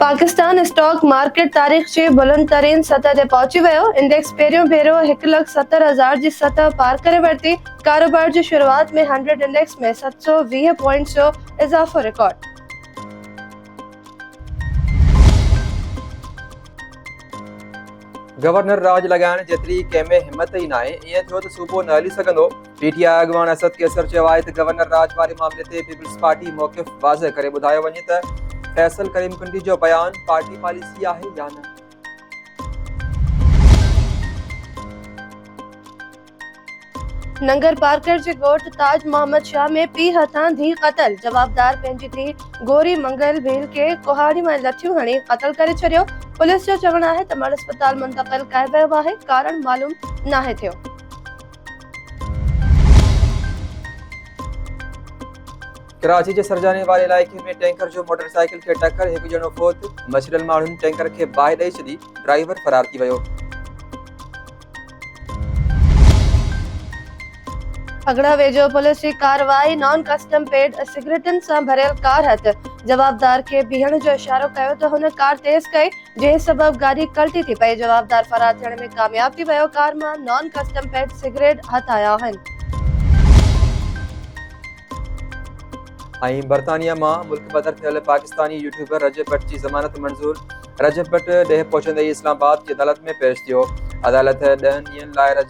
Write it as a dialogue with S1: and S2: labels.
S1: Pakistan stock market तारीख़ जी बुलंद तरीन सतह ते पहुची वियो। इंडेक्स पहिरियों भेरो 1,70,000 जी सतह पार करे वरिती। कारोबार जी शुरुआत में 100 इंडेक्स में 720 पॉइंट्स जो इजाफो रिकॉर्ड।
S2: गवर्नर राज लगाइण जेतिरी कंहिंमें हिम्मत ई नाहे, ईअं थियो त सूबो न हली सघंदो। पीटीआई अॻवान असद कैसर चयो आहे त गवर्नर राज वारे मामले ते पीपल्स पार्टी मौक़िफ़ वाज़ह करे ॿुधायो वञे त फैसल करीम कुंडी जो बयान पार्टी पॉलिसी आहे या न।
S1: नंगर पार्कर जे ॻोठ ताज मोहम्मद शाह में पीउ हथां धी क़तल। जवाबदार पंहिंजी धी गोरी मंगल भील के कुहाड़ी में लठियूं हणी क़तल करे छॾियो। पुलिस जो चवणु आहे त मर्द अस्पताल मुंतक़िल कयो वियो आहे। कारण मालूम नाहे थियो।
S2: कराची जे सरजाने वारे इलाइक़े में टैंकर जो मोटरसाइकिल खे टक्कर, हिकु ॼणो फोत। मछलियल माण्हुनि टैंकर खे बाहि ॾेई छॾी, ड्राइवर फरार थी वियो।
S1: अगड़ा वेझो पुलिस जी कार्रवाई। नॉन कस्टम पेड सिगरेटन सां भरियल कार हथ। जवाबदार खे बीहण जो इशारो कयो त हुन कार तेज़ कई, जंहिं सबब गाॾी कल्टी थी पई। जवाबदार फरार थियण में कामयाब थी वियो। कार मां नॉन कस्टम पेड सिगरेट हथ आया आहिनि।
S2: बरतानिया मां मुल्क बदर थियल पाकिस्तानी यूट्यूबर रजब भट्ट जी ज़मानत मंज़ूर। रजब भट्ट ॾह पहुचंदे ई इस्लामाबाद जी अदालत में पेश थियो। अदालत 10 ॾींहंनि लाइ रजब